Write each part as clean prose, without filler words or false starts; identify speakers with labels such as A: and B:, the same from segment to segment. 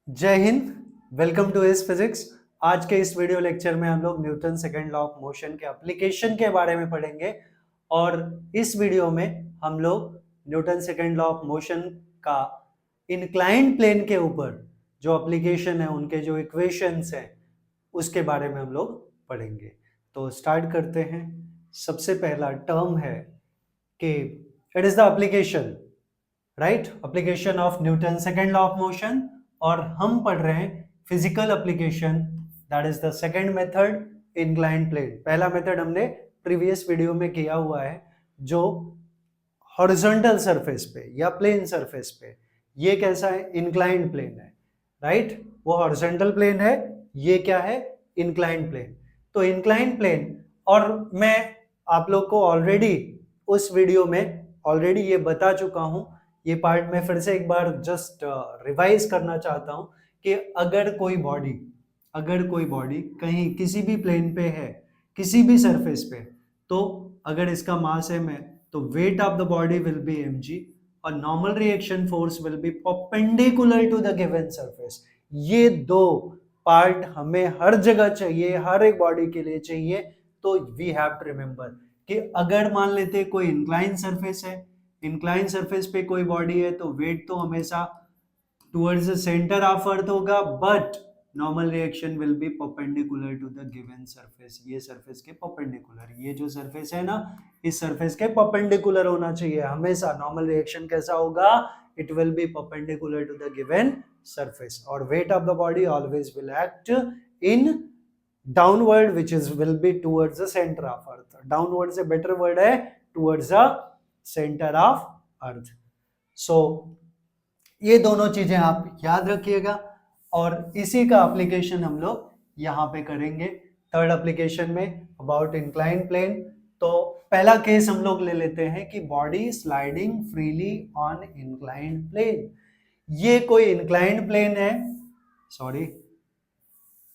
A: जय Hind. Welcome to इस physics. आज के इस वीडियो लेक्चर में हम लोग Newton second law of motion के एप्लीकेशन के बारे में पढ़ेंगे और इस वीडियो में हम लोग Newton second law of motion का इंक्लाइंड प्लेन के ऊपर जो एप्लीकेशन है, उनके जो इक्वेशंस हैं, उसके बारे में हम लोग पढ़ेंगे। तो स्टार्ट करते हैं। सबसे पहला टर्म है कि it is the application, right, application of Newton second law of motion. और हम पढ़ रहे हैं physical application, that is the second method, inclined plane. पहला मेथड हमने प्रीवियस वीडियो में किया हुआ है, जो हॉरिजॉन्टल सरफेस पे या प्लेन सरफेस पे। ये कैसा है? इंक्लाइंड प्लेन है, राइट। वो हॉरिजॉन्टल प्लेन है, ये क्या है? Inclined plane. तो इंक्लाइंड प्लेन, और मैं आप लोग को ऑलरेडी उस वीडियो में ऑलरेडी ये बता चुका हूं। ये पार्ट में फिर से एक बार जस्ट रिवाइज करना चाहता हूं कि अगर कोई बॉडी कहीं किसी भी प्लेन पे है, किसी भी सरफेस पे, तो अगर इसका मास m है तो weight of the body will be mg और normal reaction force will be perpendicular to the given surface. ये दो पार्ट हमें हर जगह चाहिए, हर एक बॉडी के लिए चाहिए। तो वी हैव टू रिमेंबर कि अगर मान लेते कोई इंक्लाइन सरफेस है, इंक्लाइन सरफेस पे कोई बॉडी है, तो वेट तो हमेशा towards the centre of earth होगा, but normal reaction will be perpendicular to the given surface. ये सरफेस के परपेंडिकुलर, ये जो सरफेस है ना, इस सरफेस के परपेंडिकुलर होना चाहिए हमेशा। नॉर्मल रिएक्शन कैसा होगा? It will be perpendicular to the given surface. और weight of the body always will act in downward, which is will be towards the centre of earth. Downward से better word है towards the centre of earth. So ये दोनों चीजें आप याद रखिएगा और इसी का एप्लीकेशन हम लोग यहाँ पे करेंगे थर्ड एप्लीकेशन में अबाउट इंक्लाइंड प्लेन। तो पहला केस हम लोग ले लेते हैं कि body sliding freely on inclined plane. ये कोई इंक्लाइंड प्लेन है, sorry,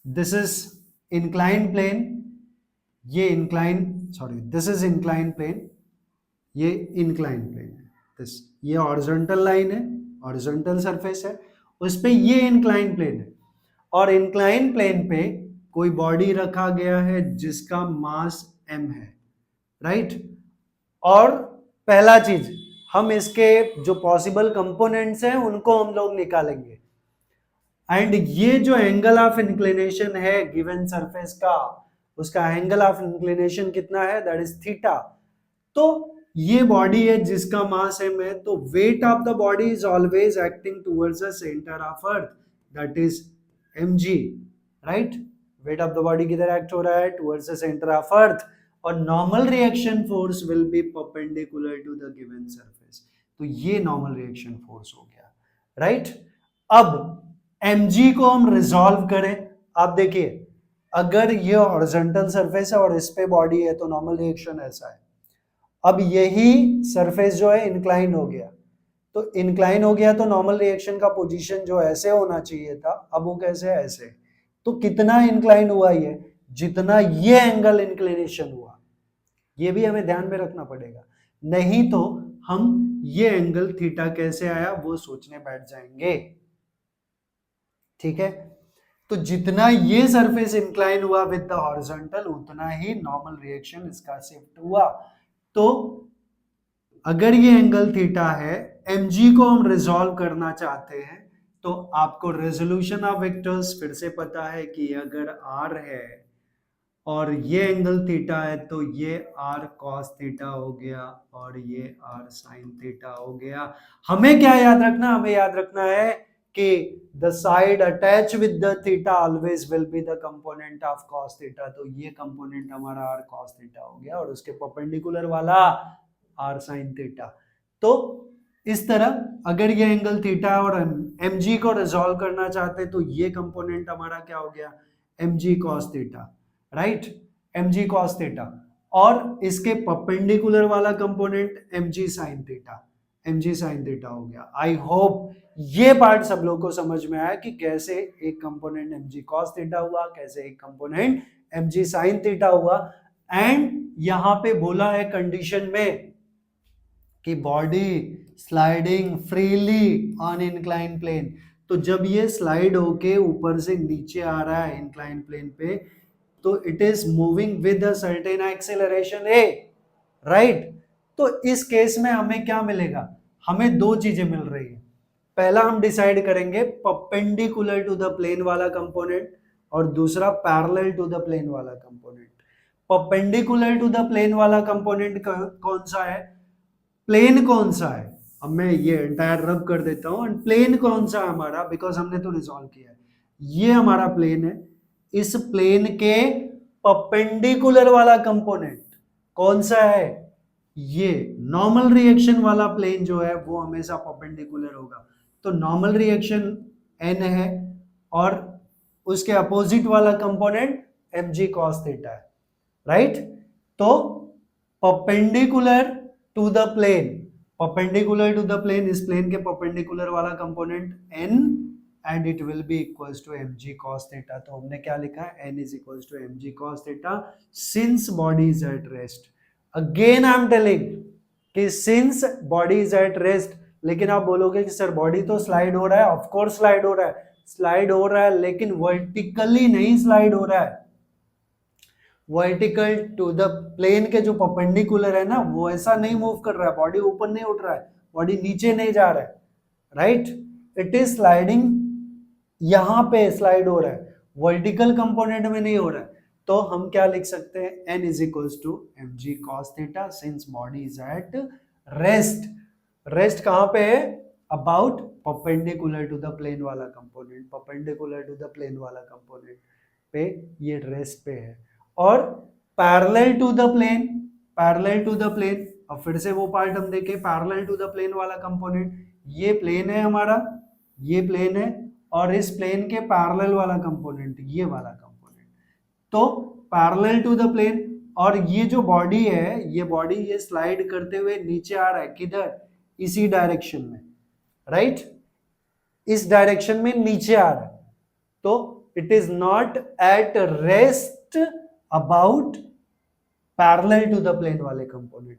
A: this is inclined plane, ये inclined, sorry, this is inclined plane, ये इंक्लाइंड प्लेन है। दिस, ये हॉरिजॉन्टल लाइन है, हॉरिजॉन्टल सरफेस है, उस पे ये इंक्लाइन प्लेन है। और इंक्लाइन प्लेन पे कोई बॉडी रखा गया है जिसका मास m है, राइट। और पहला चीज, हम इसके जो पॉसिबल कंपोनेंट्स हैं उनको हम लोग निकालेंगे। एंड ये जो एंगल ऑफ इंक्लिनेशन है गिवन सरफेस का, उसका एंगल ऑफ इंक्लिनेशन कितना है? That is theta. तो ये बॉडी है जिसका मास m है, तो weight of the body is always acting towards the centre of earth, that is mg, right. Weight of the body किधर एक्ट हो रहा है? Towards the centre of earth. और normal reaction force will be perpendicular to the given surface. तो ये normal reaction force हो गया, right. अब mg को हम रिजॉल्व करें। आप देखिए, अगर ये हॉरिजॉन्टल सरफेस है और इस पे बॉडी है तो नॉर्मल रिएक्शन ऐसा है। अब यही सरफेस जो है इंक्लाइन हो गया, तो इंक्लाइन हो गया तो नॉर्मल रिएक्शन का पोजीशन जो ऐसे होना चाहिए था, अब वो कैसे है? ऐसे। तो कितना इंक्लाइन हुआ ये? जितना ये एंगल इंक्लिनेशन हुआ, ये भी हमें ध्यान में रखना पड़ेगा, नहीं तो हम ये एंगल थीटा कैसे आया वो सोचने बैठ जाएंगे, ठीक है। तो जितना ये सरफेस इंक्लाइन हुआ विद द हॉरिजॉन्टल, उतना ही नॉर्मल रिएक्शन इसका शिफ्ट हुआ। तो अगर ये एंगल थीटा है, mg को हम रिजॉल्व करना चाहते हैं, तो आपको रेजोल्यूशन ऑफ वेक्टर्स फिर से पता है कि अगर r है और ये एंगल थीटा है तो ये r cos थीटा हो गया और ये r sin थीटा हो गया। हमें क्या याद रखना? हमें याद रखना है कि the side attached with the theta always will be the component of cos theta। तो ये कंपोनेंट हमारा r cos theta हो गया और उसके परपेंडिकुलर वाला r sin theta। तो इस तरह अगर ये एंगल थीटा और mg को रिजॉल्व करना चाहते तो ये कंपोनेंट हमारा क्या हो गया? mg cos theta, right, mg cos theta। और इसके परपेंडिकुलर वाला component mg sin theta, mg sin theta हो गया। आई होप ये पार्ट सब लोग को समझ में आया कि कैसे एक कंपोनेंट mg cos theta हुआ, कैसे एक कंपोनेंट mg sin theta हुआ। एंड यहां पे बोला है कंडीशन में कि body sliding freely on incline plane, तो जब ये स्लाइड होके ऊपर से नीचे आ रहा है इंक्लाइन प्लेन पे, तो it is moving with a certain acceleration A, right. तो इस केस में हमें क्या मिलेगा, हमें दो चीजें मिल रही है। पहला हम डिसाइड करेंगे परपेंडिकुलर टू द प्लेन वाला कंपोनेंट, और दूसरा पैरेलल टू द प्लेन वाला component. Perpendicular to the plane वाला कंपोनेंट कौन सा है, प्लेन कौन सा है, अब मैं ये एंटायर रब कर देता हूं। एंड प्लेन कौन सा है हमारा, बिकॉज हमने तो रिजॉल्व किया है, ये हमारा प्लेन है। इस प्लेन के परपेंडिकुलर वाला कंपोनेंट कौन सा है, ये नॉर्मल रिएक्शन वाला प्लेन जो है वो हमेशा परपेंडिकुलर होगा। तो नॉर्मल रिएक्शन n है और उसके अपोजिट वाला कंपोनेंट mg cos थीटा है, राइट। तो perpendicular to the plane, perpendicular to the plane, इस प्लेन के परपेंडिकुलर वाला component n and it will be equals to mg cos theta. तो हमने क्या लिखा है, n is equals to mg cos theta since body is at rest. Again I am telling कि since body is at rest, लेकिन आप बोलोगे कि सर बॉडी तो स्लाइड हो रहा है, ऑफ कोर्स स्लाइड हो रहा है, स्लाइड हो रहा है, लेकिन वर्टिकली नहीं स्लाइड हो रहा है। वर्टिकल टू द प्लेन के जो परपेंडिकुलर है ना, वो ऐसा नहीं मूव कर रहा है, बॉडी ऊपर नहीं उठ रहा है, बॉडी नीचे नहीं जा रहा है, राइट। इट इज स्लाइडिंग, यहां पे स्लाइड हो रहा है, वर्टिकल कंपोनेंट में नहीं हो रहा है। तो हम क्या लिख सकते हैं, n is equals to mg cos theta since body is at rest. Rest कहां पे है, about perpendicular to the plane वाला component, perpendicular to the plane वाला कंपोनेंट पे ये रेस्ट पे है। और parallel to the plane, parallel to the plane, अब फिर से वो पार्ट हम देखें, पैरेलल टू द प्लेन वाला कंपोनेंट, ये प्लेन है हमारा, ये प्लेन है, और इस प्लेन के पैरेलल वाला कंपोनेंट ये वाला कंपोनेंट। तो पैरेलल टू द प्लेन, और ये जो बॉडी है, ये बॉडी ये स्लाइड करते हुए नीचे आ रहा है, किधर, इसी डायरेक्शन में, राइट, इस डायरेक्शन में नीचे आ रहा है। तो it is not at rest about parallel to the plane वाले कंपोनेंट,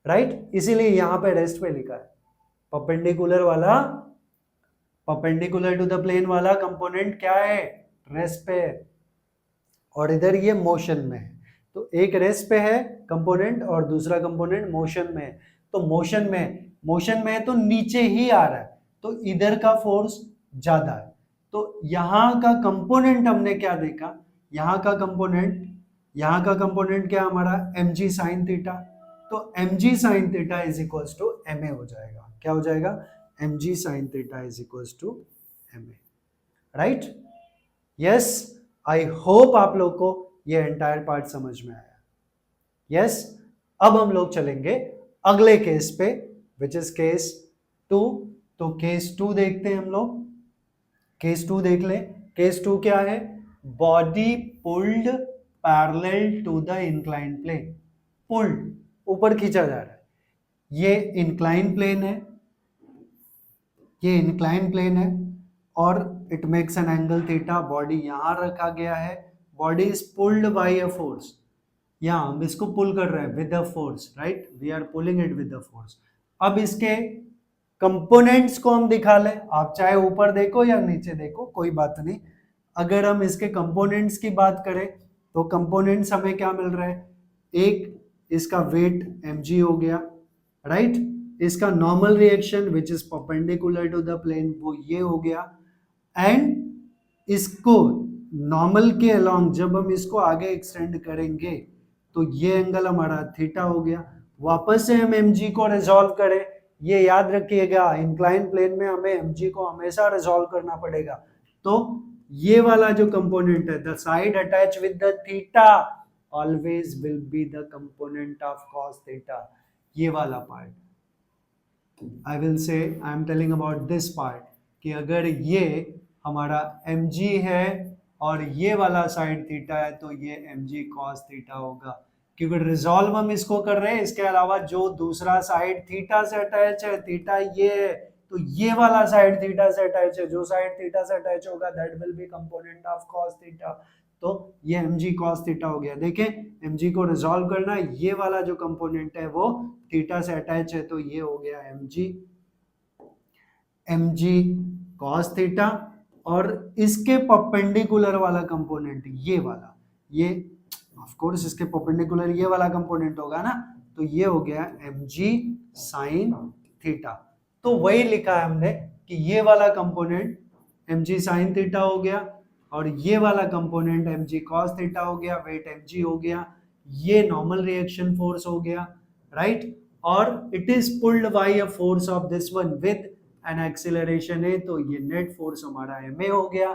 A: राइट। इसीलिए यहां पे रेस्ट पे लिखा है, परपेंडिकुलर वाला, परपेंडिकुलर टू द प्लेन वाला कंपोनेंट क्या है, रेस्ट पे है, और इधर ये मोशन में है। तो एक रेस्ट पे है कंपोनेंट और दूसरा कंपोनेंट मोशन में है। तो मोशन में है तो नीचे ही आ रहा है, तो इधर का फोर्स ज्यादा है। तो यहाँ का कंपोनेंट हमने क्या देखा, यहाँ का कंपोनेंट क्या हमारा, mg sin थीटा। तो mg sin theta is equals to ma हो जाएगा, क्या हो जाएगा, mg sin theta is equals to ma, right. Yes, I hope आप लोग को ये एंटायर पार्ट समझ में आया। यस, अब हम लोग चलेंगे अगले केस पे, विच इज केस 2। तो केस 2 देखते हैं हम लोग, केस 2 देख ले। केस 2 क्या है, body pulled parallel to the incline plane, pulled ऊपर खींचा जा रहा है, ये इंक्लाइन प्लेन है, ये इंक्लाइन प्लेन है, और it makes an angle theta, body यहां रखा गया है, body is pulled by a force, यहां हम इसको पुल कर रहे हैं with a force, right, we are pulling it with a force. अब इसके कंपोनेंट्स को हम दिखा लें, आप चाहे ऊपर देखो या नीचे देखो, कोई बात नहीं। अगर हम इसके कंपोनेंट्स की बात करें तो कंपोनेंट्स हमें क्या मिल रहा है, एक इसका वेट mg हो गया, राइट, इसका normal reaction which is perpendicular to the plane वो ये हो गया, एंड इसको नॉर्मल के अलोंग जब हम इसको आगे एक्सटेंड करेंगे तो ये एंगल हमारा थीटा हो गया। वापस से हम mg को रिजॉल्व करें, ये याद रखिएगा इंक्लाइन प्लेन में हमें mg को हमेशा रिजॉल्व करना पड़ेगा। तो ये वाला जो कंपोनेंट है, the side attach with the theta always will be the component of cos theta, ये वाला part, I will say I am telling about this part, कि अगर ये हमारा mg है और ये वाला साइड थीटा है तो ये mg cos थीटा होगा, क्योंकि रिजॉल्व हम इसको कर रहे हैं। इसके अलावा जो दूसरा साइड थीटा से अटैच है, थीटा ये है, तो ये वाला साइड थीटा से अटैच है, जो साइड थीटा से अटैच होगा that will B component of cos theta. तो ये mg cos थीटा हो गया। देखें mg को रिजॉल्व करना, ये वाला जो कंपोनेंट है वो थीटा से अटैच है, तो ये हो गया mg कॉस थीटा, और इसके परपेंडिकुलर वाला कंपोनेंट ये वाला, ये ऑफ कोर्स इसके परपेंडिकुलर ये वाला कंपोनेंट होगा ना, तो ये हो गया mg sin थीटा। तो वही लिखा है हमने कि ये वाला कंपोनेंट mg sin थीटा हो गया, और ये वाला कंपोनेंट mg cos थीटा हो गया, वेट mg हो गया, ये नॉर्मल रिएक्शन फोर्स हो गया, राइट। और it is pulled by a force of this one with an acceleration है, तो ये नेट फोर्स हमारा ma हो गया,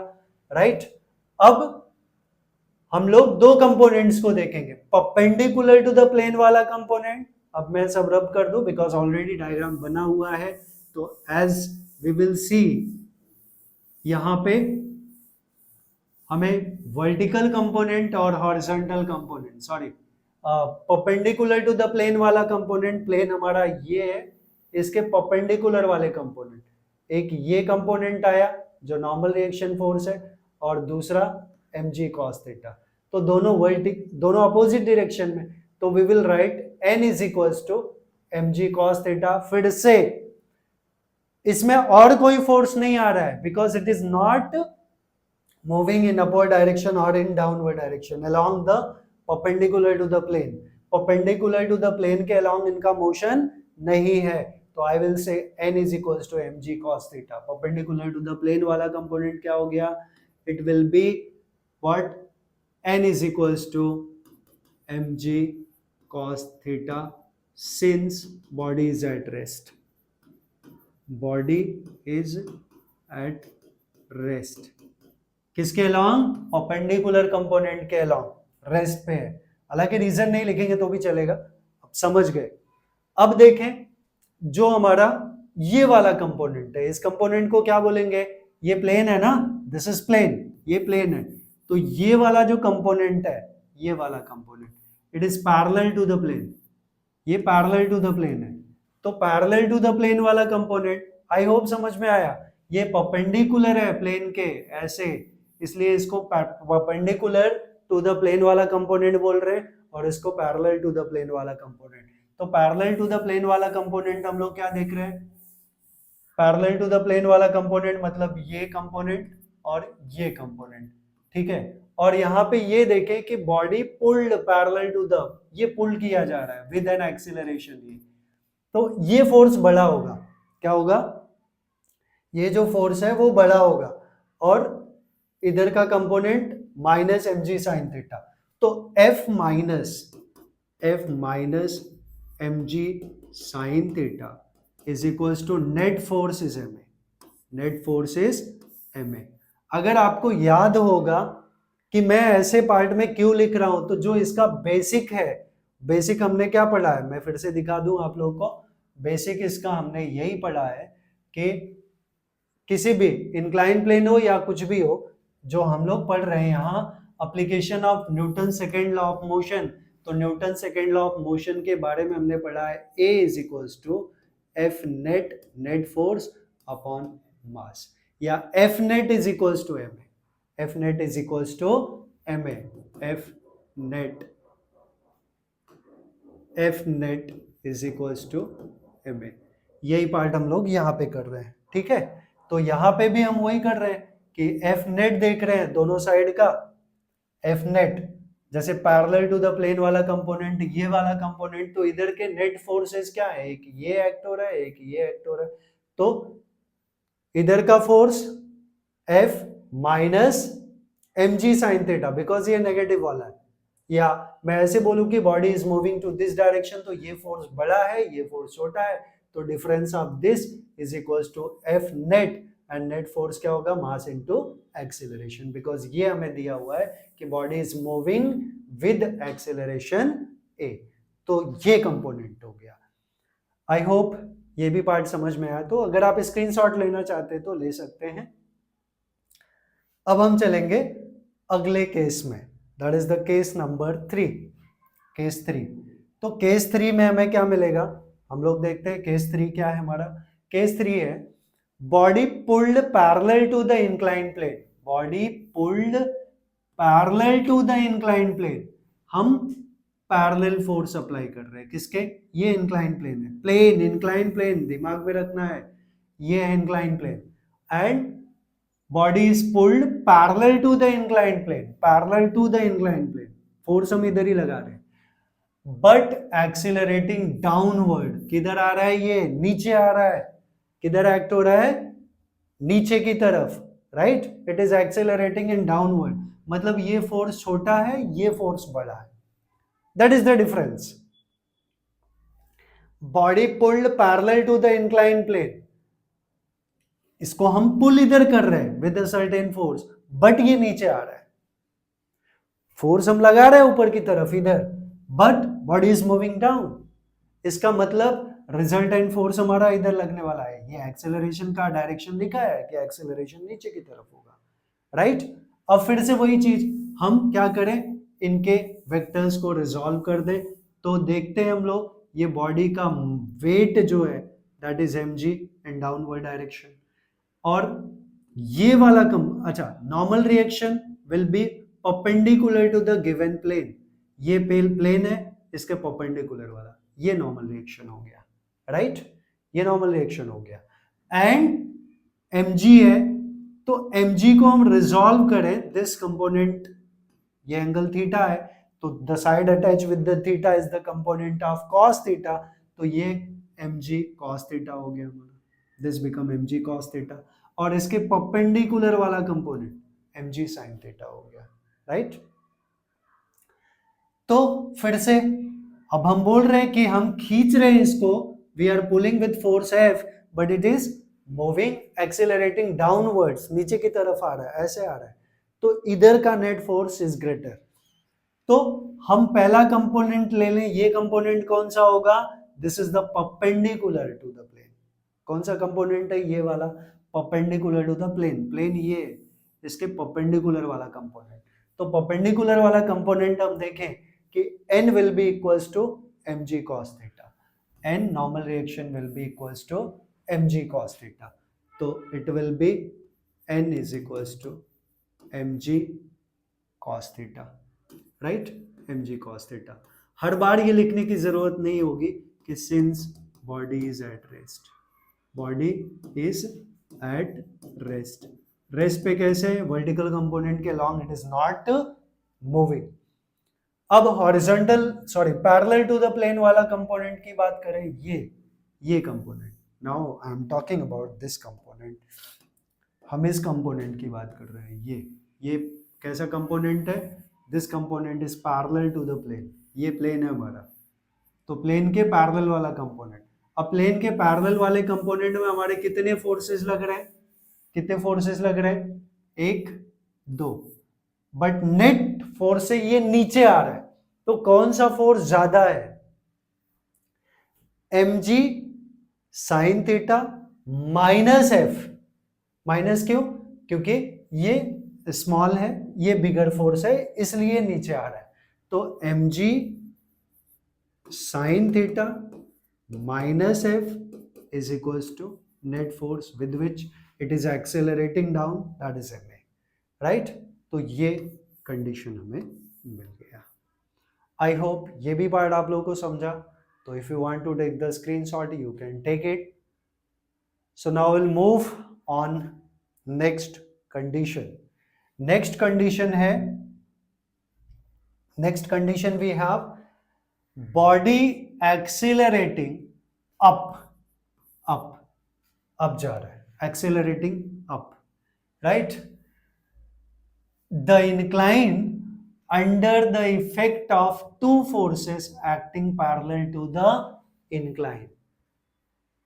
A: राइट। अब हम लोग दो कंपोनेंट्स को देखेंगे, परपेंडिकुलर टू द प्लेन वाला कंपोनेंट, अब मैं सब रब कर दूं बिकॉज ऑलरेडी डायग्राम बना हुआ है, तो एज वी विल सी यहां पे हमें वर्टिकल कंपोनेंट और horizontal component, sorry perpendicular to the plane वाला कंपोनेंट, प्लेन हमारा ये है, इसके परपेंडिकुलर वाले कंपोनेंट, एक ये कंपोनेंट आया जो नॉर्मल रिएक्शन फोर्स है, और दूसरा mg cos थीटा, तो दोनों अपोजिट डायरेक्शन में, तो we will write n is equals to mg cos theta. फिर से इसमें और कोई फोर्स नहीं आ रहा है because it is not moving in upward direction और in downward direction along the perpendicular to the plane, perpendicular to the plane के अलोंग इनका मोशन नहीं है, तो I will say n is equals to mg cos theta. Perpendicular to the plane वाला component क्या हो गया, it will be what, n is equals to mg cos theta since body is at rest, body is at rest, किसके along, perpendicular component के along rest पे है, हालांकि reason नहीं लिखेंगे तो भी चलेगा, अब समझ गए। अब देखें जो हमारा ये वाला कंपोनेंट है, इस कंपोनेंट को क्या बोलेंगे, ये प्लेन है ना, दिस इज प्लेन, ये प्लेन है, तो ये वाला जो कंपोनेंट है, ये वाला component it is parallel to the plane, ये पैरेलल टू द प्लेन है, तो पैरेलल टू द प्लेन वाला कंपोनेंट आई होप समझ में आया, ये परपेंडिकुलर है प्लेन के ऐसे, इसलिए इसको परपेंडिकुलर टू द प्लेन वाला कंपोनेंट बोल रहे हैं, और इसको पैरेलल टू द प्लेन वाला कंपोनेंट। तो पैरेलल टू द प्लेन वाला कंपोनेंट हम लोग क्या देख रहे हैं, पैरेलल टू द प्लेन वाला कंपोनेंट मतलब ये कंपोनेंट और ये कंपोनेंट, ठीक है। और यहाँ पे ये देखें कि body pulled parallel to the, ये पुल किया जा रहा है विद एन एक्सीलरेशन, ये तो ये फोर्स बड़ा होगा, क्या होगा, ये जो फोर्स है वो बड़ा होगा, और इधर का component minus mg sin theta, तो f minus mg sin theta is equals to net force is ma, net force is ma। अगर आपको याद होगा कि मैं ऐसे पार्ट में क्यों लिख रहा हूं, तो जो इसका बेसिक है, बेसिक हमने क्या पढ़ा है, मैं फिर से दिखा दूं आप लोगों को, बेसिक इसका हमने यही पढ़ा है कि किसी भी इंक्लाइन प्लेन हो या कुछ भी हो, जो हम लोग पढ़ रहे हैं यहाँ application of Newton second law of motion, तो Newton second law of motion के बारे में हमने पढ़ा है A is equals to F net, net force upon mass, या F net is equals to M A, F net is equals to M A, F net is equals to M A, यही part हम लोग यहाँ पे कर रहे हैं, ठीक है। तो यहाँ पे भी हम वही कर रहे हैं कि एफ नेट देख रहे हैं दोनों साइड का, एफ नेट जैसे पैरेलल टू द प्लेन वाला कंपोनेंट, ये वाला कंपोनेंट, तो इधर के नेट फोर्सेस क्या है, एक ये एक्ट हो रहा है, एक ये एक्ट हो रहा है, तो इधर का force F minus mg sin theta, because ये नेगेटिव वाला है, या मैं ऐसे बोलूं कि body is moving to this direction, तो ये फोर्स बड़ा है, ये फोर्स छोटा है, तो difference of this is equals to F net, and net force क्या होगा, मास इनटू एक्सीलरेशन, बिकॉज ये हमें दिया हुआ है कि body is moving with acceleration a, तो ये कंपोनेंट हो गया। आई होप ये भी पार्ट समझ में आया, तो अगर आप स्क्रीनशॉट लेना चाहते हैं तो ले सकते हैं। अब हम चलेंगे अगले केस में, that is the case number 3, case 3। तो केस 3 में हमें क्या मिलेगा, हम लोग देखते हैं केस 3 क्या है हमारा। केस 3 है body pulled parallel to the incline plane, body pulled parallel to the incline plane, हम पैरेलल फोर्स अप्लाई कर रहे हैं किसके, ये इंक्लाइन प्लेन है, प्लेन इंक्लाइन प्लेन दिमाग में रखना है, ये है incline plane, and body is pulled parallel to the inclined plane, parallel to the inclined plane, force हम इधर ही लगा रहे हैं, बट एक्सिलरेटिंग डाउनवर्ड, किधर आ रहा है, ये नीचे आ रहा है, किधर एक्ट हो रहा है, नीचे की तरफ, right, it is accelerating in downward, मतलब ये फोर्स छोटा है, ये फोर्स बड़ा है, that is the difference. Body pulled parallel to the inclined plane, इसको हम पुल इधर कर रहे हैं with a certain force, but ये नीचे आ रहा है, फोर्स हम लगा रहे हैं ऊपर की तरफ इधर, but body is moving down, इसका मतलब रिजल्टेंट फोर्स हमारा इधर लगने वाला है, ये एक्सेलरेशन का डायरेक्शन लिखा है कि एक्सेलरेशन नीचे की तरफ होगा, राइट। अब फिर से वही चीज हम क्या करें, इनके वेक्टर्स को रिजॉल्व कर दें, तो देखते हैं हम लोग ये बॉडी का वेट जो है that is mg in downward direction, और ये वाला अच्छा, normal reaction will be perpendicular to the given plane, ये प्लेन है, इसके परपेंडिकुलर वाला, ये नॉर्मल रिएक्शन हो गया, राइट, ये नॉर्मल रिएक्शन हो गया, एंड mg है, तो mg को हम रिजॉल्व करें, दिस कंपोनेंट, ये एंगल थीटा है, तो the side attach with the theta is the component of cos theta, तो ये mg cos थीटा हो गया हमारा, this become mg cos theta, और इसके परपेंडिकुलर वाला कंपोनेंट mg sin थीटा हो गया, राइट। तो फिर से अब हम बोल रहे हैं कि हम खींच रहे हैं इसको, we are pulling with force F, but it is moving accelerating downwards, नीचे की तरफ आ रहा है, ऐसे आ रहा है, तो इधर का नेट फोर्स इज ग्रेटर। तो हम पहला कंपोनेंट ले लें, ये कंपोनेंट कौन सा होगा, this is the perpendicular to the plane, कौन सा कंपोनेंट है, ये वाला, perpendicular to the plane, plane ये, इसके परपेंडिकुलर वाला कंपोनेंट, तो परपेंडिकुलर वाला कंपोनेंट हम देखें कि n will be equals to mg cos theta, n normal reaction will be equals to mg cos theta, तो it will be n is equals to mg cos theta, right, mg cos theta। हर बार ये लिखने की जरूरत नहीं होगी कि since body is at rest, body is at rest, rest पे कैसे, वर्टिकल कंपोनेंट के along it is not moving. अब horizontal parallel to the plane वाला कंपोनेंट की बात करें, ये component, now I am talking about this component, हम इस कंपोनेंट की बात कर रहे हैं, ये कैसा कंपोनेंट है, this component is parallel to the plane, ये प्लेन है हमारा, तो प्लेन के पैरेलल वाला कंपोनेंट, अब प्लेन के पैरेलल वाले कंपोनेंट में हमारे कितने फोर्सेस लग रहे हैं, कितने फोर्सेस लग रहे हैं, 1 2, बट नेट फोर्स से ये नीचे आ रहा है, तो कौन सा फोर्स ज्यादा है, mg sin theta minus f, minus क्यों, क्योंकि ये स्मॉल है, ये बिगर फोर्स है, इसलिए नीचे आ रहा है, तो mg sin theta minus f is equals to net force with which it is accelerating down, that is ma, right, तो ये कंडीशन हमें मिल गया। आई होप ये भी पार्ट आप लोगों को समझा, तो if you want to take the screenshot you can take it. So now will move on next condition. Next condition है, next condition we have body accelerating up, up जा रहा है, accelerating up, right, the incline under the effect of two forces acting parallel to the incline,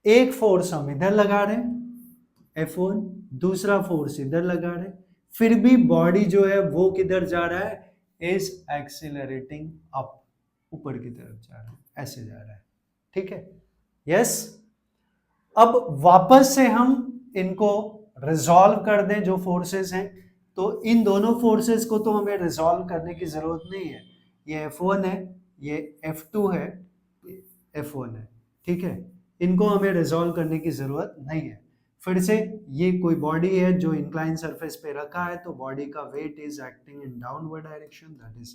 A: एक force हम इधर लगा रहे हैं F1, दूसरा फोर्स इधर लगा रहे हैं, फिर भी बॉडी जो है वो किधर जा रहा है, इज एक्सीलरेटिंग अप, ऊपर की तरफ जा रहा है, ऐसे जा रहा है, ठीक है, यस। अब वापस से हम इनको रिजॉल्व कर दें जो फोर्सेस हैं, तो इन दोनों फोर्सेस को तो हमें रिजॉल्व करने की जरूरत नहीं है, ये F1 है, ये F2 है, F1 है, ठीक है, इनको हमें रिजॉल्व करने की जरूरत नहीं है। फिर से ये कोई बॉडी है जो इंक्लाइन सरफेस पे रखा है, तो बॉडी का weight is acting in downward direction, that is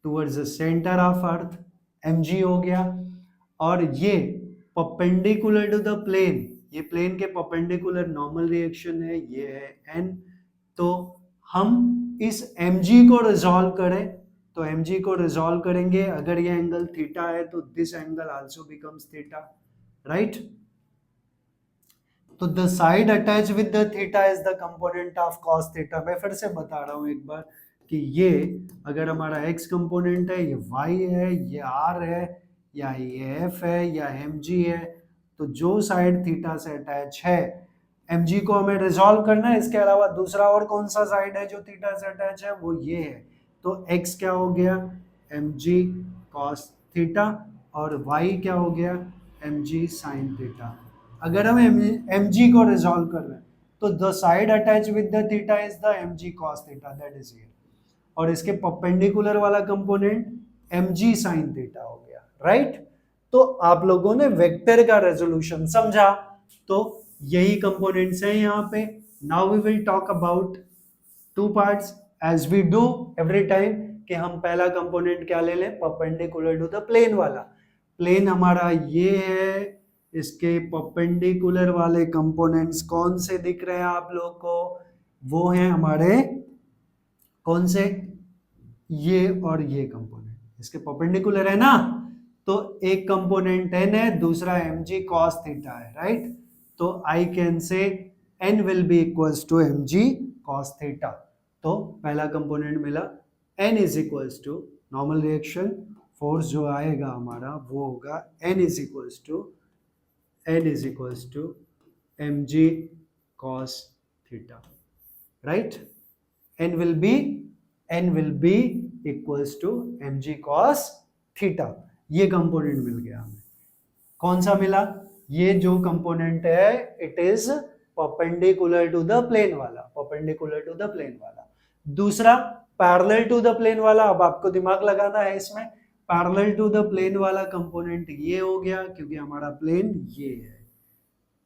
A: towards the centre of earth, mg हो गया, और ये परपेंडिकुलर टू द प्लेन, ये प्लेन के परपेंडिकुलर नॉर्मल रिएक्शन है, ये है n। तो हम इस mg को रिजॉल्व करें तो mg को रिजॉल्व करेंगे, अगर ये एंगल थीटा है तो this angle also becomes theta, right. तो the side attach with the theta is the component of cos theta. मैं फिर से बता रहा हूं एक बार कि ये अगर हमारा x कंपोनेंट है, ये y है, ये r है, या ये f है, या mg है, तो जो साइड थीटा से अटैच है mg को हमें रिजॉल्व करना है। इसके अलावा दूसरा और कौन सा साइड है जो थीटा से अटैच है, वो ये है। तो x क्या हो गया, mg cos थीटा, और y क्या हो गया, mg sin थीटा। अगर हम mg को रिजॉल्व कर रहे हैं तो the side attach with the theta is the mg cos theta, that is here. और इसके परपेंडिकुलर वाला कंपोनेंट mg sin थीटा हो गया, राइट। तो आप लोगों ने वेक्टर का रेजोल्यूशन समझा, तो यही कंपोनेंट्स हैं यहाँ पे। Now we will talk about two parts as we do every time, कि हम पहला कंपोनेंट क्या ले लें, परपेंडिकुलर टू द प्लेन वाला। प्लेन हमारा ये है, इसके परपेंडिकुलर वाले कंपोनेंट्स कौन से दिख रहे हैं आप लोग को, वो हैं हमारे कौन से, ये और ये कंपोनेंट इसके परपेंडिकुलर है ना। तो एक कंपोनेंट n है, दूसरा mg cos थीटा है, राइट। तो I can say n will be equals to mg cos theta. तो पहला कंपोनेंट मिला, n is equals to normal reaction force जो आएगा हमारा वो होगा n is equals to mg cos theta, right. n will be equals to mg cos theta. ये component मिल गया हमें। कौन सा मिला, ये जो कंपोनेंट है it is perpendicular to the plane वाला, परपेंडिकुलर टू द प्लेन वाला। दूसरा पैरेलल टू द प्लेन वाला, अब आपको दिमाग लगाना है इसमें। पैरेलल टू द प्लेन वाला कंपोनेंट ये हो गया, क्योंकि हमारा प्लेन ये है,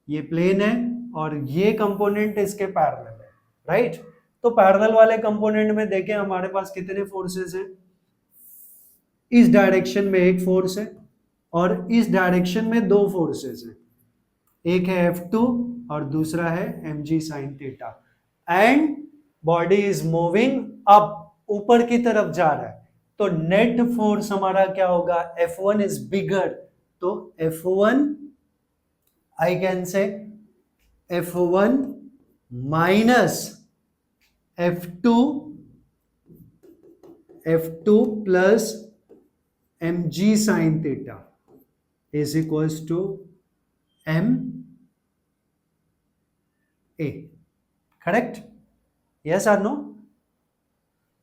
A: ये प्लेन है और ये कंपोनेंट इसके पैरेलल है, राइट। तो पैरेलल वाले कंपोनेंट में देखें हमारे पास कितने फोर्सेस हैं, इस डायरेक्शन में एक फोर्स है और इस डायरेक्शन में दो फोर्सेस हैं, एक है F2 और दूसरा है mg sin theta. And body is moving up, ऊपर की तरफ जा रहा है, तो नेट फोर्स हमारा क्या होगा, F1 इज बिगर। तो F1 आई कैन से F1 minus F2 plus mg sin theta is equals to m a, correct, yes और नो।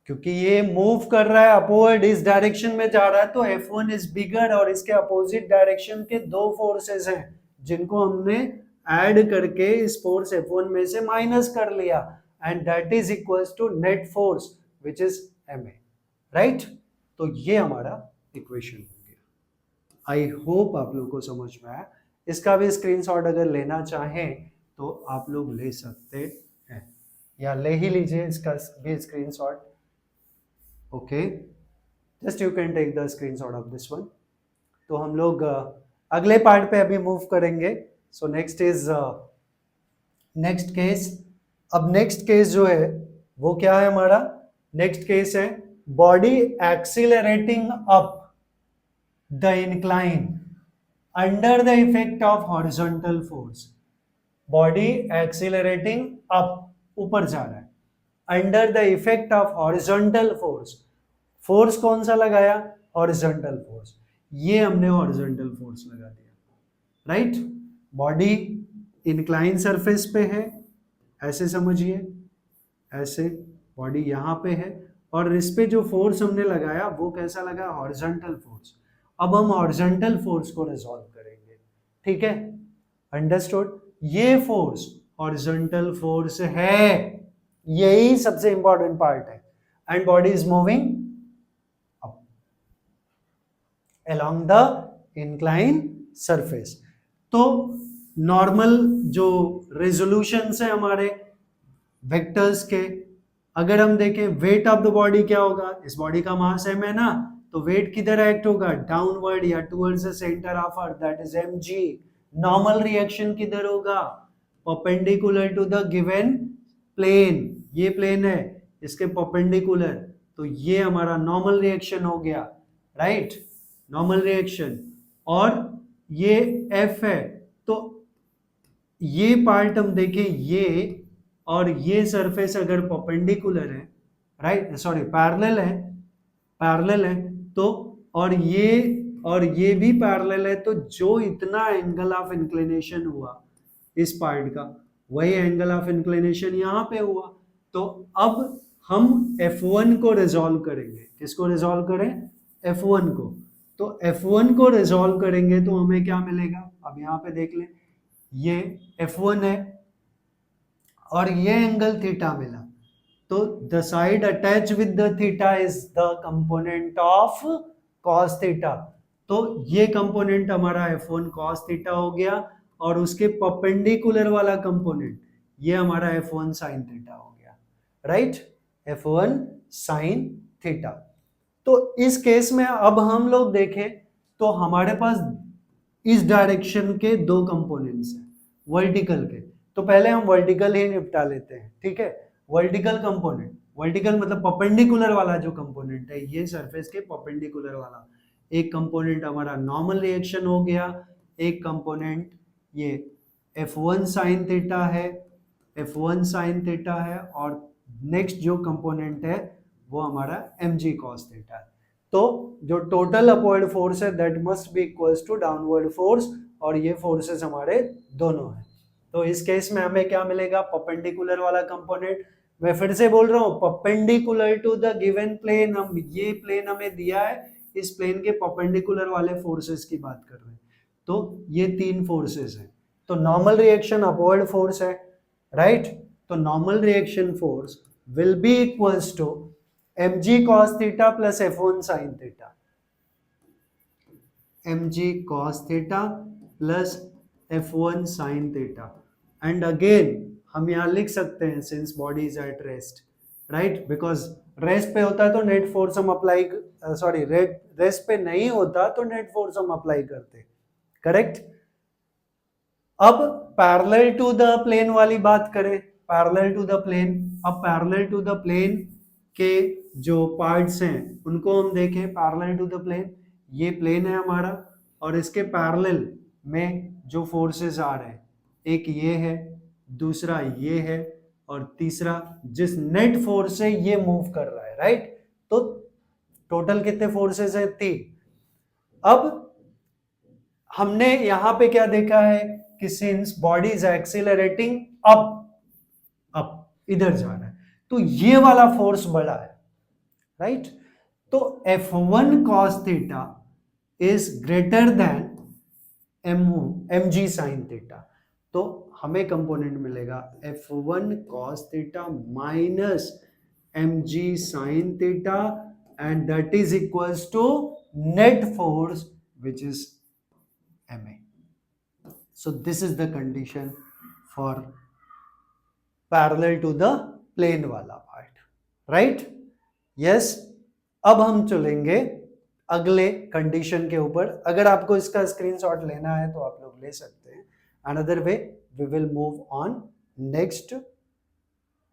A: क्योंकि ये मूव कर रहा है अपवर्ड, इस डायरेक्शन में जा रहा है, तो F1 इज बिगर और इसके अपोजिट डायरेक्शन के दो फोर्सेस हैं जिनको हमने ऐड करके इस फोर्स F1 में से माइनस कर लिया, and that is equals to net force which is ma, right. तो ये हमारा इक्वेशन हो गया। आई होप आप लोगों को समझ में आया। इसका भी स्क्रीनशॉट अगर लेना चाहें तो आप लोग ले सकते हैं, या ले ही लीजिए इसका भी screenshot. Okay, just you can take the screenshot of this one. तो हम लोग अगले पार्ट पे अभी मूव करेंगे। So next is next case. अब नेक्स्ट केस जो है वो क्या है हमारा, नेक्स्ट केस है body accelerating up the incline under the effect of horizontal force. Body accelerating up, ऊपर जा रहा है, under the effect of horizontal force. Force कौन सा लगाया, हॉरिजॉन्टल फोर्स। ये हमने हॉरिजॉन्टल फोर्स लगा दिया, राइट। बॉडी इंक्लाइन सरफेस पे है, ऐसे समझिए, ऐसे बॉडी यहाँ पे है, और इस पे जो फोर्स हमने लगाया वो कैसा लगा, हॉरिजॉन्टल फोर्स। अब हम हॉरिजॉन्टल फोर्स को रिजॉल्व करेंगे, ठीक है, अंडरस्टूड। ये फोर्स हॉरिजॉन्टल फोर्स है, यही सबसे इंपॉर्टेंट पार्ट है, and body is moving up along the inclined surface। तो नॉर्मल जो रेजोल्यूशन है हमारे वेक्टर्स के, अगर हम देखें वेट ऑफ द बॉडी क्या होगा, इस बॉडी का मास m है ना, तो वेट किधर एक्ट होगा, डाउनवर्ड या towards the centre of earth, that is mg। Normal reaction किधर होगा? Perpendicular to the given plane, ये प्लेन है इसके परपेंडिकुलर, तो ये हमारा नॉर्मल रिएक्शन हो गया, राइट, नॉर्मल रिएक्शन। और ये एफ है, तो ये पार्ट हम देखें, ये और ये सरफेस अगर परपेंडिकुलर है, राइट, सॉरी पैरेलल है, पैरेलल है, तो और ये भी पैरेलल है, तो जो इतना एंगल ऑफ इंक्लिनेशन हुआ इस पार्ट का, वही एंगल ऑफ इंक्लिनेशन यहाँ पे हुआ। तो अब हम F1 को रिजॉल्व करेंगे। किसको रिजॉल्व करें? F1 को। तो F1 को रिजॉल्व करेंगे तो हमें क्या मिलेगा? अब यहाँ पे देख लें, ये F1 है और ये एंगल थीटा मिला, तो the side attach with the theta is the component of cos theta. तो ये कंपोनेंट हमारा F1 कॉस थीटा हो गया, और उसके परपेंडिकुलर वाला कंपोनेंट ये हमारा F1 साइन थीटा हो गया, राइट, F1 साइन थीटा। तो इस केस में अब हम लोग देखें तो हमारे पास इस डायरेक्शन के दो कंपोनेंट्स हैं, वर्टिकल के। तो पहले हम वर्टिकल ही निपटा लेते हैं, ठीक है। वर्टिकल कंपोनेंट, वर्टिकल मतलब परपेंडिकुलर वाला जो कंपोनेंट है, ये सरफेस के परपेंडिकुलर वाला एक कंपोनेंट हमारा नॉर्मल रिएक्शन हो गया, एक कंपोनेंट ये F1 साइन थीटा है, F1 साइन थीटा है, और नेक्स्ट जो कंपोनेंट है वो हमारा mg cos थीटा है। तो जो टोटल अपवर्ड फोर्स है that must be equals to downward force, और ये फोर्सेस हमारे दोनों हैं। तो इस केस में हमें क्या मिलेगा? परपेंडिकुलर वाला कंपोनेंट। मैं फिर से बोल रहा हूँ, perpendicular to the given plane, हम ये प्लेन हमें दिया है, इस प्लेन के परपेंडिकुलर वाले फोर्सेस की बात कर रहे हैं। तो ये तीन फोर्सेस हैं। तो नॉर्मल रिएक्शन अपवर्ड फोर्स है, राइट। तो normal reaction force will be equals to mg cos theta plus F1 sin theta, mg cos theta plus F1 sin theta। And again हम यहाँ लिख सकते हैं since body is at rest, right, because rest पे होता है तो net force हम अप्लाई, सॉरी रेस्ट पे नहीं होता तो नेट फोर्स हम अप्लाई करते, करेक्ट। अब पैरेलल टू द प्लेन वाली बात करें, पैरेलल टू द प्लेन। अब पैरेलल टू द प्लेन के जो पार्ट्स हैं उनको हम देखें। पैरेलल टू द प्लेन, ये प्लेन है हमारा, और इसके पैरेलल में जो फोर्सेस आ रहे हैं, एक ये है, दूसरा ये है, और तीसरा जिस नेट फोर्स से ये मूव कर रहा है, राइट। तो टोटल कितने फोर्सेस हैं? 3। अब हमने यहां पे क्या देखा है कि since body is accelerating up इधर जा रहा है, तो ये वाला फोर्स बड़ा है, राइट। तो F1 cos theta is greater than mg sin theta. तो हमें कंपोनेंट मिलेगा F1 cos theta minus mg sin theta, and that is equals to net force which is ma। So this is the condition for parallel to the plane वाला part, right? Yes। अब हम चलेंगे अगले condition के ऊपर। अगर आपको इसका स्क्रीनशॉट लेना है तो आप लोग ले सकते हैं। Another way we will move on next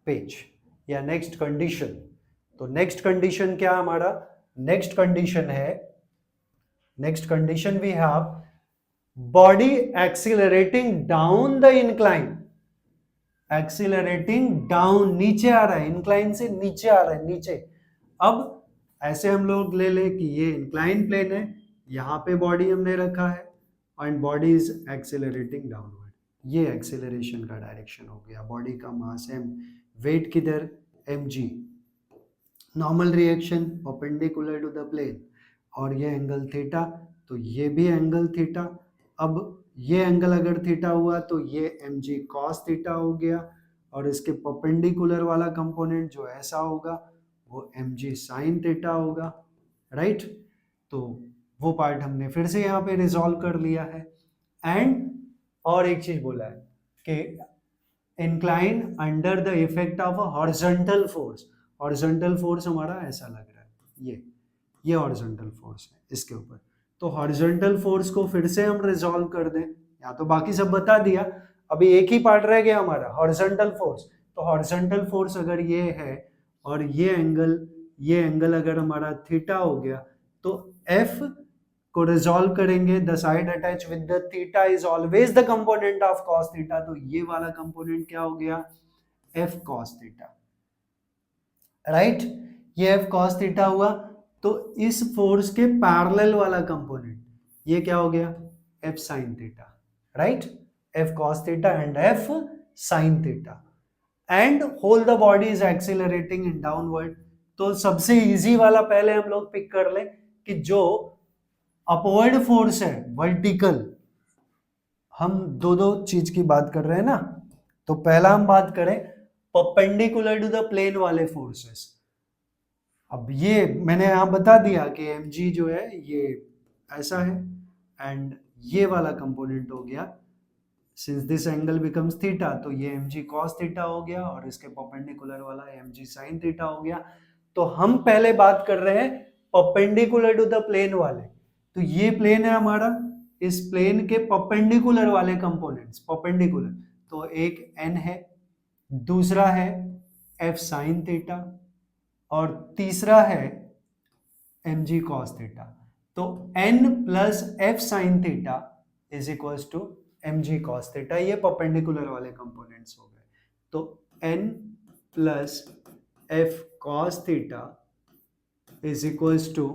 A: page या नेक्स्ट कंडीशन। तो नेक्स्ट कंडीशन क्या हमारा? नेक्स्ट कंडीशन है, next condition we have body accelerating down the incline, accelerating down, नीचे आ रहा है, incline से नीचे आ रहा है, नीचे। अब ऐसे हम लोग ले ले कि ये incline plane है, यहाँ पे बॉडी हमने रखा है, and body is accelerating downward। ये acceleration का डायरेक्शन हो गया। बॉडी का मास m, वेट किधर? mg, normal reaction perpendicular to the plane, और ये एंगल थीटा, तो ये भी एंगल थीटा। अब ये एंगल अगर थीटा हुआ तो ये mg cos थीटा हो गया, और इसके परपेंडिकुलर वाला कंपोनेंट जो ऐसा होगा वो mg sin थीटा होगा, राइट। तो वो पार्ट हमने फिर से यहाँ पे रिजॉल्व कर लिया है। एंड और एक चीज बोला है कि incline under the effect of a horizontal force. Horizontal force हमारा ऐसा लग रहा है, ये हॉरिजॉन्टल फोर्स है इसके ऊपर। तो हॉरिजॉन्टल फोर्स को फिर से हम रिजॉल्व कर दें या तो बाकी सब बता दिया, अभी एक ही पार्ट रह गया हमारा, हॉरिजॉन्टल फोर्स। तो हॉरिजॉन्टल फोर्स अगर ये है और ये एंगल अगर हमारा थीटा हो गया, तो एफ को रिजॉल्व करेंगे, the side attach with the theta is always the component of cos theta, तो ये वाला कंपोनेंट क्या हो गया, एफ कॉस थीटा, राइट। ये एफ कॉस थीटा हुआ। तो इस फोर्स के पैरेलल वाला कंपोनेंट ये क्या हो गया, F sine theta, right. F cos theta and F sine theta, and whole the body is accelerating in downward. तो सबसे इजी वाला पहले हम लोग पिक कर लें कि जो अपवर्ड फोर्स है वर्टिकल, हम दो दो चीज की बात कर रहे हैं ना, तो पहला हम बात करें परपेंडिकुलर टू द प्लेन वाले फोर्सेस। अब ये मैंने यहां बता दिया कि mg जो है ये ऐसा है, एंड ये वाला कंपोनेंट हो गया, since this angle becomes theta, तो ये mg cos थीटा हो गया, और इसके परपेंडिकुलर वाला mg sin थीटा हो गया। तो हम पहले बात कर रहे हैं परपेंडिकुलर टू द प्लेन वाले, तो ये प्लेन है हमारा, इस प्लेन के परपेंडिकुलर वाले कंपोनेंट्स, परपेंडिकुलर, तो एक n है, दूसरा है f sin थीटा, और तीसरा है mg cos थीटा। तो n plus f sin theta is equals to mg cos theta, ये परपेंडिकुलर वाले कंपोनेंट्स हो गए। तो n plus f cos theta is equals to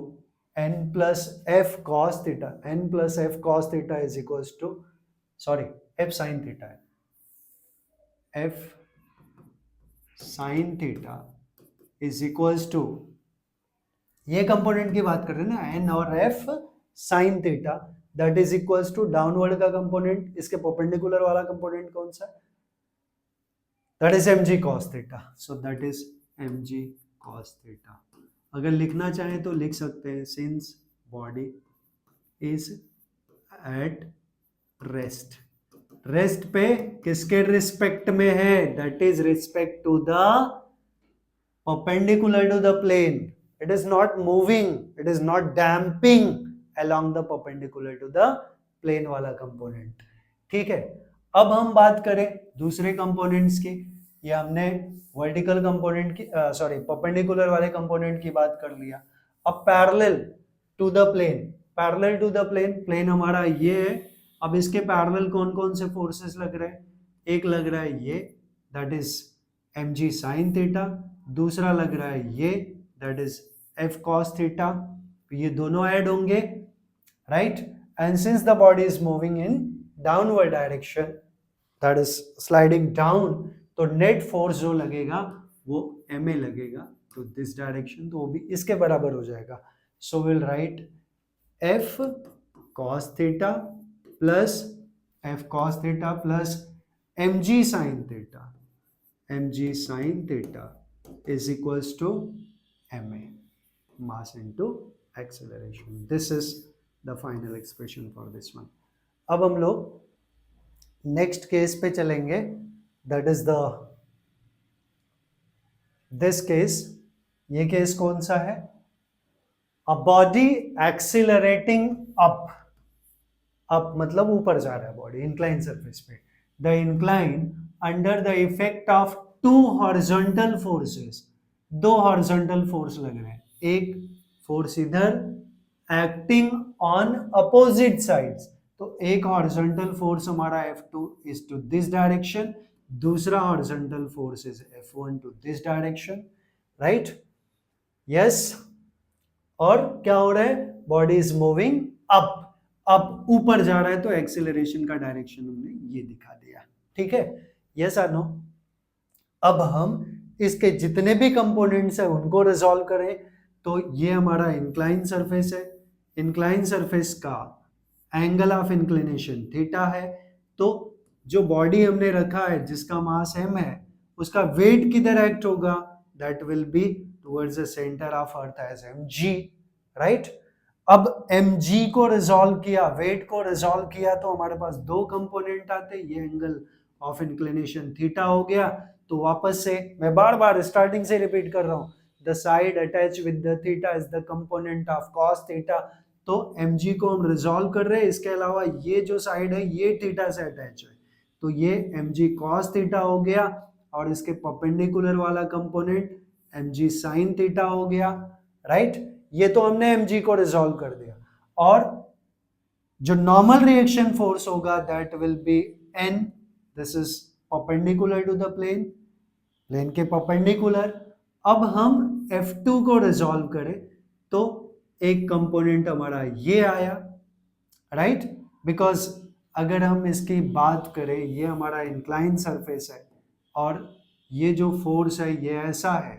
A: n plus f cos theta, n plus f cos theta is equals to, sorry f sin theta है, f sin theta is equals to, ये component की बात कर रहे हैं ना, n और f sin theta, that is equals to downward का कंपोनेंट, इसके परपेंडिकुलर वाला कंपोनेंट कौन सा है, that is mg cos theta, so that is mg cos theta. अगर लिखना चाहें तो लिख सकते हैं, since body is at rest, rest पे किसके रिस्पेक्ट में है, that is respect to the perpendicular to the plane, it is not moving, it is not damping along the perpendicular to the plane वाला कंपोनेंट, ठीक है। अब हम बात करें दूसरे कंपोनेंट्स की, ये हमने वर्टिकल कंपोनेंट की, सॉरी परपेंडिकुलर वाले कंपोनेंट की बात कर लिया। अब parallel to the plane, parallel to the plane, plane हमारा ये है, अब इसके पैरेलल कौन कौन से फोर्सेस लग रहे हैं, एक लग रहा है ये, that is mg sin theta, दूसरा लग रहा है ये, that is f cos theta, ये दोनों ऐड होंगे, right. And since the body is moving in downward direction, that is sliding down, तो नेट फोर्स जो लगेगा वो ma लगेगा टू दिस डायरेक्शन, तो वो भी इसके बराबर हो जाएगा। So will write f cos theta plus f cos theta plus mg sin theta, mg sin theta is equals to ma, mass into acceleration. This is the final expression for this one. अब हम लोग next case पे चलेंगे, that is the this case। ये case कौन सा है, a body accelerating up, up मतलब ऊपर जा रहा है बॉडी इंक्लाइन सरफेस पे, the incline under the effect of two horizontal forces, दो हॉरिजॉन्टल फोर्स लग रहे हैं, एक फोर्स इधर एक्टिंग ऑन अपोजिट साइड्स, तो एक हॉरिजॉन्टल फोर्स हमारा F2 is to this direction, दूसरा horizontal force is F1 to this direction, right, yes. और क्या हो रहा है, बॉडी इज मूविंग अप, अब ऊपर जा रहा है, तो एक्सेलरेशन का डायरेक्शन हमने ये दिखा दिया, ठीक है, यस और नो। अब हम इसके जितने भी कंपोनेंट्स हैं उनको रिजॉल्व करें, तो ये हमारा इंक्लाइन सरफेस है, इंक्लाइन सरफेस का एंगल ऑफ इंक्लिनेशन थीटा है, तो जो बॉडी हमने रखा है जिसका मास m है, उसका वेट किधर एक्ट होगा, that will be towards the centre of earth as mg, right. अब mg को रिजॉल्व किया, वेट को रिजॉल्व किया, तो हमारे पास दो कंपोनेंट आते, ये एंगल ऑफ इंक्लिनेशन थीटा हो गया, तो वापस से मैं बार बार स्टार्टिंग से रिपीट कर रहा हूं, the side attach with the theta is the component of cos theta, तो mg को हम रिजॉल्व कर रहे हैं, इसके अलावा ये जो साइड है ये थीटा से अटैच है, तो ये mg cos थीटा हो गया, और इसके परपेंडिकुलर वाला कंपोनेंट mg sin थीटा हो गया, राइट। ये तो हमने mg को रिजॉल्व कर दिया, और जो नॉर्मल रिएक्शन फोर्स होगा that will be n, this is perpendicular to the plane, plane के परपेंडिकुलर। अब हम F2 को रिजॉल्व करें तो एक कंपोनेंट हमारा ये आया, राइट, बिकॉज अगर हम इसकी बात करें, ये हमारा इंक्लाइन सरफेस है और ये जो फोर्स है ये ऐसा है,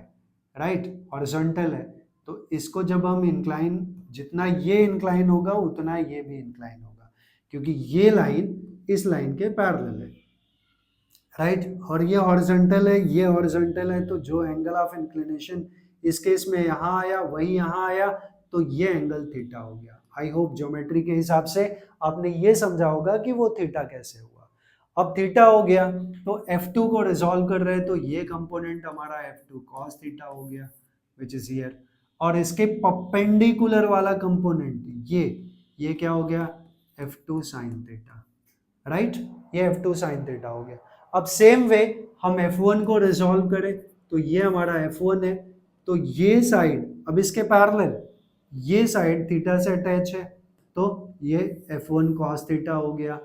A: राइट, हॉरिजॉन्टल है, तो इसको जब हम इंक्लाइन, जितना ये इंक्लाइन होगा उतना ये भी इंक्लाइन होगा, क्योंकि ये लाइन इस लाइन के पैरेलल है, राइट, और ये हॉरिजॉन्टल है, ये हॉरिजॉन्टल है, तो जो एंगल ऑफ इंक्लिनेशन इस केस में यहाँ आया वही यहाँ आया, तो ये एंगल थीटा हो गया। आई होप ज्योमेट्री के हिसाब से आपने ये समझा होगा कि वो थीटा कैसे हुआ। अब थीटा हो गया तो F2 को रिजॉल्व कर रहे हैं, तो ये कंपोनेंट हमारा F2 cos थीटा हो गया विच इज हियर, और इसके परपेंडिकुलर वाला कंपोनेंट ये क्या हो गया, F2 sin थीटा, राइट, ये F2 sin थीटा हो गया। अब सेम वे हम F1 को रिजॉल्व करें तो ये हमारा F1 है, तो ये साइड अब इसके पैरेलल, ये साइड थीटा से अटैच है, तो ये F1 cos थीटा हो गया,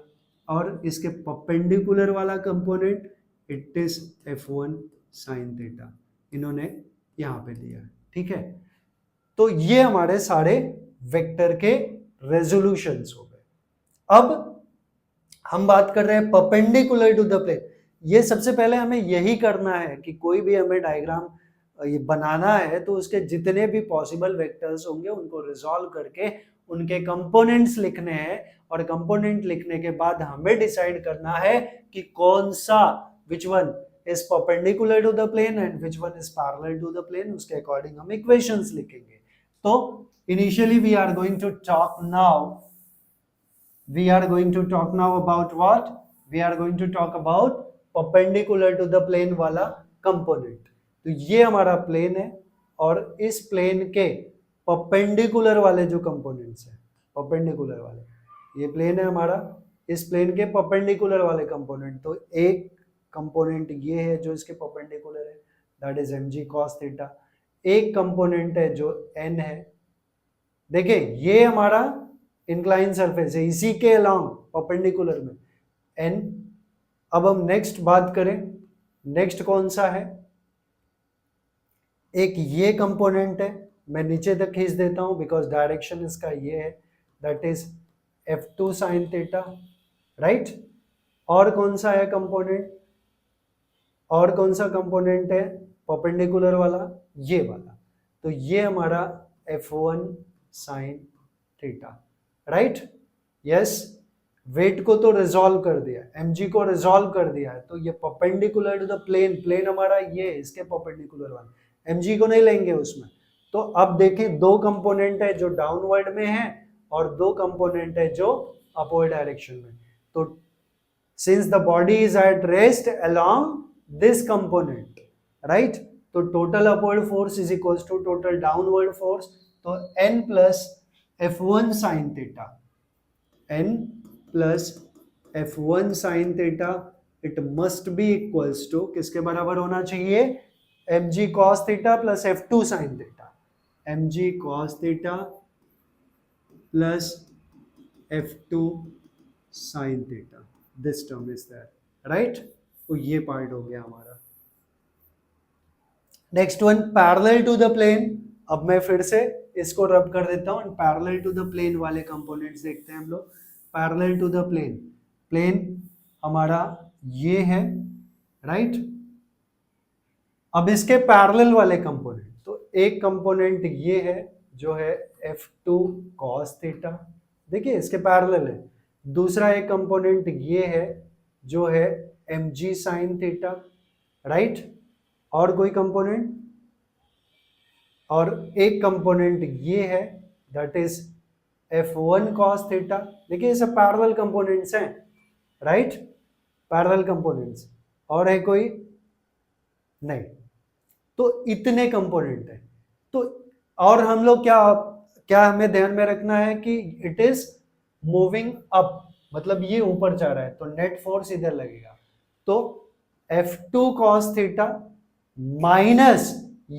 A: और इसके परपेंडिकुलर वाला component it is F1 sin theta, इन्होंने यहाँ पे दिया, ठीक है। तो ये हमारे सारे वेक्टर के रेजोल्यूशंस हो गए। अब हम बात कर रहे हैं परपेंडिकुलर टू द प्लेन। ये सबसे पहले हमें यही करना है कि कोई भी हमें डायग्राम ये बनाना है तो उसके जितने भी पॉसिबल वेक्टर्स होंगे उनको रिजॉल्व करके उनके कंपोनेंट्स लिखने हैं, और कंपोनेंट लिखने के बाद हमें डिसाइड करना है कि कौन सा, which one is perpendicular to the plane and which one is parallel to the plane, उसके अकॉर्डिंग हम इक्वेशंस लिखेंगे। तो initially we are going to talk now about what? We are going to talk about perpendicular to the plane वाला component। तो ये हमारा plane है, और इस प्लेन के परपेंडिकुलर वाले जो कंपोनेंट्स हैं, परपेंडिकुलर वाले, ये प्लेन है हमारा, इस प्लेन के परपेंडिकुलर वाले कंपोनेंट, तो एक कंपोनेंट ये है जो इसके परपेंडिकुलर है, that is mg cos theta. एक कंपोनेंट है जो n है, देखिए ये हमारा इंक्लाइन सरफेस है, इसी के अलोंग परपेंडिकुलर में n। अब हम नेक्स्ट बात करें, नेक्स्ट कौन सा है, एक ये कंपोनेंट है, मैं नीचे तक खींच देता हूं बिकॉज डायरेक्शन इसका ये है, that is F2 sin theta, right. और कौन सा है कंपोनेंट, और कौन सा कंपोनेंट है परपेंडिकुलर वाला, ये वाला, तो ये हमारा F1 sin theta, right, yes. Weight को तो रिजॉल्व कर दिया, mg को रिजॉल्व कर दिया है, तो ये perpendicular to the plane, plane हमारा ये इसके परपेंडिकुलर वाला, mg को नहीं लेंगे उसमें। तो अब देखिए दो कंपोनेंट है जो डाउनवर्ड में है और दो कंपोनेंट है जो अपवर्ड डायरेक्शन में, तो since the body is at rest along this component, right, तो total upward force is equals to total downward force, तो n plus F1 sin theta, n plus F1 sin theta, it must be equals to किसके बराबर होना चाहिए, mg cos theta plus F2 sin theta, mg cos theta plus F2 sin theta, this term is that, right. तो ये part हो गया हमारा। Next one parallel to the plane, अब मैं फिर से इसको रब कर देता हूं, पैरेलल टू द प्लेन वाले कंपोनेंट्स देखते हैं हम लोग। Parallel to the plane, plane हमारा ये है, राइट। अब इसके पैरेलल वाले कंपोनेंट, तो एक कंपोनेंट ये है जो है F2 cos थीटा, देखिए इसके पैरेलल है। दूसरा एक कंपोनेंट ये है जो है mg sin थीटा, राइट। और कोई कंपोनेंट, और एक कंपोनेंट ये है that is F1 cos theta, देखिए ये सब पैरेलल कंपोनेंट्स हैं, राइट, पैरेलल कंपोनेंट्स। और है कोई नहीं, तो इतने कंपोनेंट है। तो और हम लोग क्या क्या हमें ध्यान में रखना है कि इट इज मूविंग अप, मतलब ये ऊपर जा रहा है तो नेट फोर्स इधर लगेगा। तो F2 cos थीटा माइनस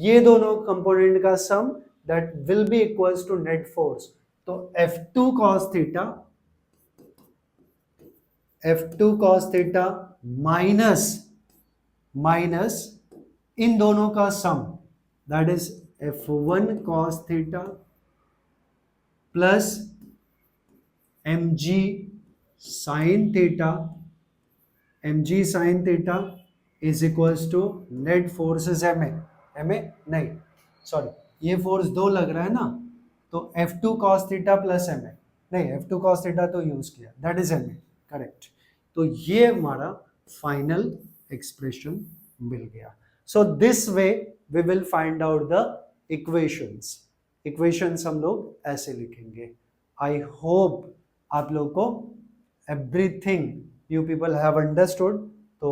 A: ये दोनों कंपोनेंट का sum that will be equals to net force. तो F2 cos थीटा माइनस इन दोनों का sum that is F1 cos theta plus mg sin theta is equals to net forces ma नहीं sorry, ये force 2 लग रहा है ना, तो F2 cos theta plus ma, नहीं F2 cos थीटा तो यूज किया, दैट इज ma, करेक्ट। तो ये हमारा फाइनल एक्सप्रेशन मिल गया। So this way we will find out the equations हम लोग ऐसे लिखेंगे। आई होप आप लोग को everything you people have understood. तो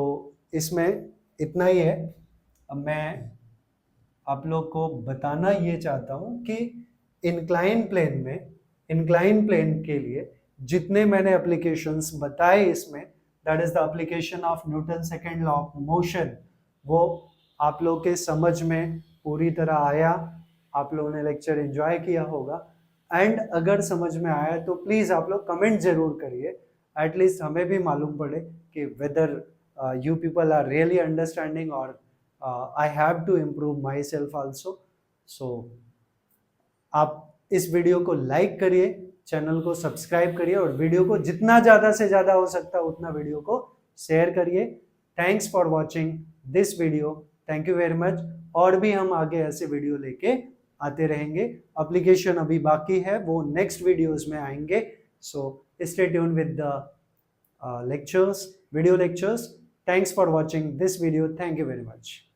A: इसमें इतना ही है। अब मैं आप लोग को बताना ये चाहता हूं कि इंक्लाइन प्लेन के लिए जितने मैंने एप्लीकेशंस बताए इसमें, that is the application of Newton second law of motion, वो आप लोग के समझ में पूरी तरह आया, आप लोगों ने लेक्चर एंजॉय किया होगा। एंड अगर समझ में आया तो प्लीज आप लोग कमेंट जरूर करिए, एटलीस्ट हमें भी मालूम पड़े कि weather you people are really understanding or I have to improve myself also. So आप इस वीडियो को लाइक करिए, चैनल को सब्सक्राइब करिए और वीडियो को जितना ज़्यादा से ज़्यादा हो सकता है उतना वीडियो को शेयर करिए। Thanks for watching this video, thank you very much. और भी हम आगे ऐसे वीडियो लेके आते रहेंगे। एप्लीकेशन अभी बाकी है, वो नेक्स्ट वीडियोस में आएंगे। So stay tune with the lectures, video lectures. Thanks for watching this video. Thank you very much.